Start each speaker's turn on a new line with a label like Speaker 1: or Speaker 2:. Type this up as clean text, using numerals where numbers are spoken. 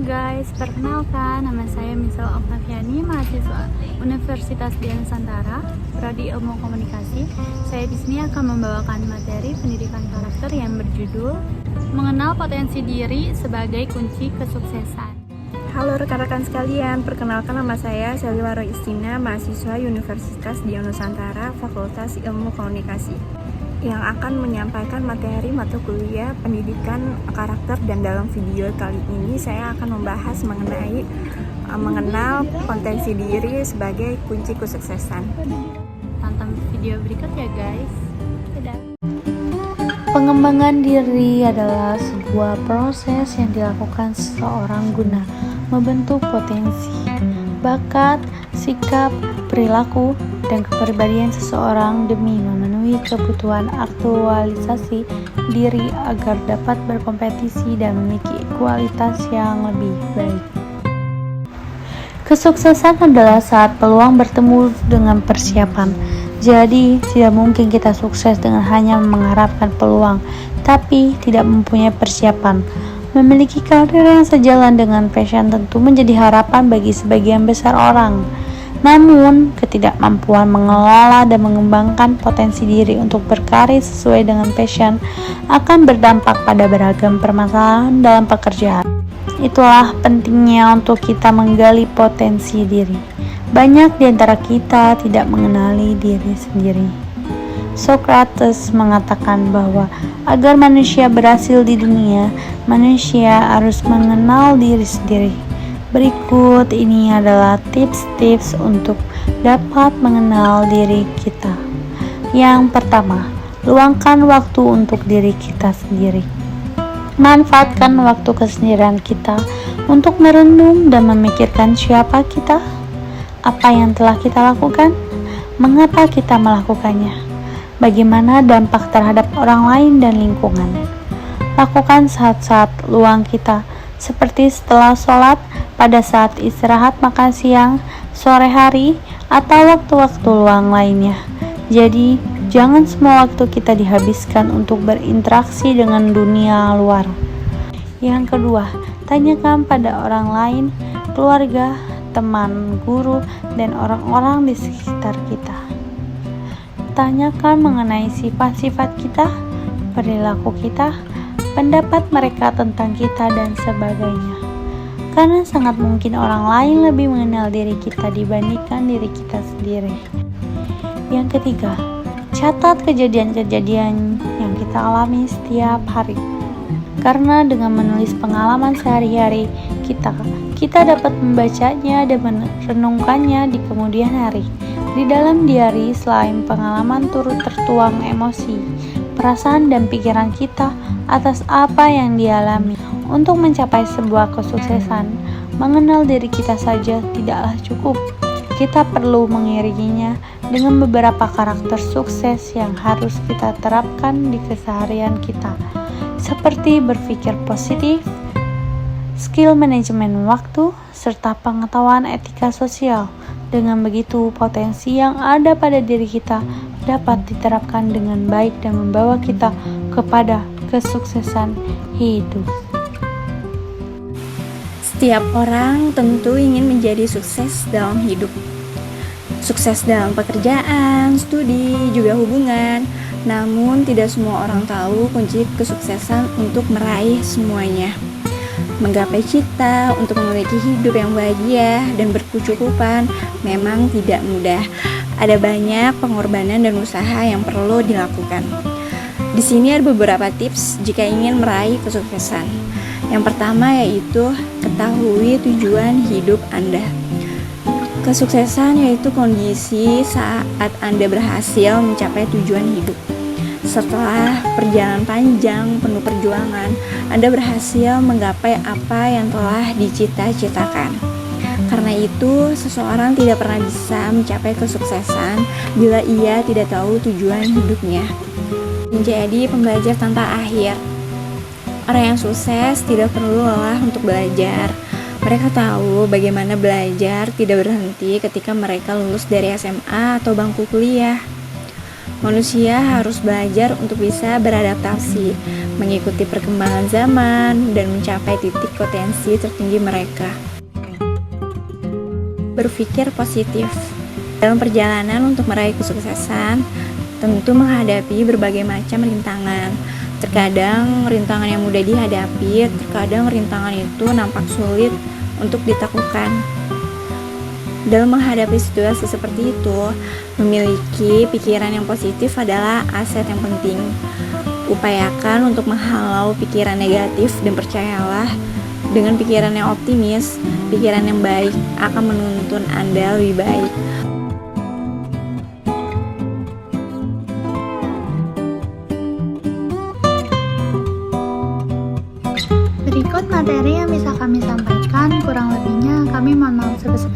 Speaker 1: guys, perkenalkan nama saya Misal Oktaviani, mahasiswa Universitas Dian Nusantara, Prodi Ilmu Komunikasi. Saya di sini akan membawakan materi pendidikan karakter yang berjudul Mengenal Potensi Diri sebagai Kunci Kesuksesan.
Speaker 2: Halo rekan-rekan sekalian, perkenalkan nama saya Seliwaro Istina, mahasiswa Universitas Dian Nusantara, Fakultas Ilmu Komunikasi, yang akan menyampaikan materi mata kuliah pendidikan karakter. Dan dalam video kali ini saya akan membahas mengenai mengenal potensi diri sebagai kunci kesuksesan.
Speaker 1: Tonton video berikut ya guys. Dadah.
Speaker 3: Pengembangan diri adalah sebuah proses yang dilakukan seseorang guna membentuk potensi, bakat, sikap, perilaku, dan kepribadian seseorang demi memenuhi kebutuhan aktualisasi diri agar dapat berkompetisi dan memiliki kualitas yang lebih baik. Kesuksesan adalah saat peluang bertemu dengan persiapan. Jadi, tidak mungkin kita sukses dengan hanya mengharapkan peluang, tapi tidak mempunyai persiapan. Memiliki karir yang sejalan dengan passion tentu menjadi harapan bagi sebagian besar orang. Namun, ketidakmampuan mengelola dan mengembangkan potensi diri untuk berkarir sesuai dengan passion akan berdampak pada beragam permasalahan dalam pekerjaan. Itulah pentingnya untuk kita menggali potensi diri. Banyak di antara kita tidak mengenali diri sendiri. Socrates mengatakan bahwa agar manusia berhasil di dunia, manusia harus mengenal diri sendiri. Berikut ini adalah tips-tips untuk dapat mengenal diri kita. Yang pertama, luangkan waktu untuk diri kita sendiri. Manfaatkan waktu kesendirian kita untuk merenung dan memikirkan siapa kita, apa yang telah kita lakukan, mengapa kita melakukannya, bagaimana dampak terhadap orang lain dan lingkungan. Lakukan saat-saat luang kita, seperti setelah sholat, pada saat istirahat makan siang, sore hari, atau waktu-waktu luang lainnya. Jadi, jangan semua waktu kita dihabiskan untuk berinteraksi dengan dunia luar. Yang kedua, tanyakan pada orang lain, keluarga, teman, guru, dan orang-orang di sekitar kita. Tanyakan mengenai sifat-sifat kita, perilaku kita, pendapat mereka tentang kita, dan sebagainya. Karena sangat mungkin orang lain lebih mengenal diri kita dibandingkan diri kita sendiri. Yang ketiga, catat kejadian-kejadian yang kita alami setiap hari. Karena dengan menulis pengalaman sehari-hari kita dapat membacanya dan merenungkannya di kemudian hari. Di dalam diari, selain pengalaman turut tertuang emosi, perasaan dan pikiran kita atas apa yang dialami. Untuk mencapai sebuah kesuksesan, mengenal diri kita saja tidaklah cukup. Kita perlu mengiringinya dengan beberapa karakter sukses yang harus kita terapkan di keseharian kita, seperti berpikir positif, skill manajemen waktu, serta pengetahuan etika sosial. Dengan begitu, potensi yang ada pada diri kita dapat diterapkan dengan baik dan membawa kita kepada kesuksesan hidup.
Speaker 2: Setiap orang tentu ingin menjadi sukses dalam hidup. Sukses dalam pekerjaan, studi, juga hubungan. Namun tidak semua orang tahu kunci kesuksesan untuk meraih semuanya. Menggapai cita untuk memiliki hidup yang bahagia dan berkecukupan memang tidak mudah. Ada banyak pengorbanan dan usaha yang perlu dilakukan. Di sini ada beberapa tips jika ingin meraih kesuksesan. Yang pertama yaitu ketahui tujuan hidup Anda. Kesuksesan yaitu kondisi saat Anda berhasil mencapai tujuan hidup. Setelah perjalanan panjang penuh perjuangan, Anda berhasil menggapai apa yang telah dicita-citakan. Karena itu, seseorang tidak pernah bisa mencapai kesuksesan bila ia tidak tahu tujuan hidupnya. Menjadi pembelajar tanpa akhir. Orang yang sukses tidak perlu lelah untuk belajar. Mereka tahu bagaimana belajar tidak berhenti ketika mereka lulus dari SMA atau bangku kuliah. Manusia harus belajar untuk bisa beradaptasi, mengikuti perkembangan zaman, dan mencapai titik potensi tertinggi mereka. Berpikir positif. Dalam perjalanan untuk meraih kesuksesan, tentu menghadapi berbagai macam rintangan. Terkadang rintangan yang mudah dihadapi, terkadang rintangan itu nampak sulit untuk ditaklukkan. Dalam menghadapi situasi seperti itu, memiliki pikiran yang positif adalah aset yang penting. Upayakan untuk menghalau pikiran negatif dan percayalah, dengan pikiran yang optimis, pikiran yang baik akan menuntun Anda lebih baik.
Speaker 1: Berikut materi yang bisa kami sampaikan, kurang lebihnya kami mohon maaf sebesar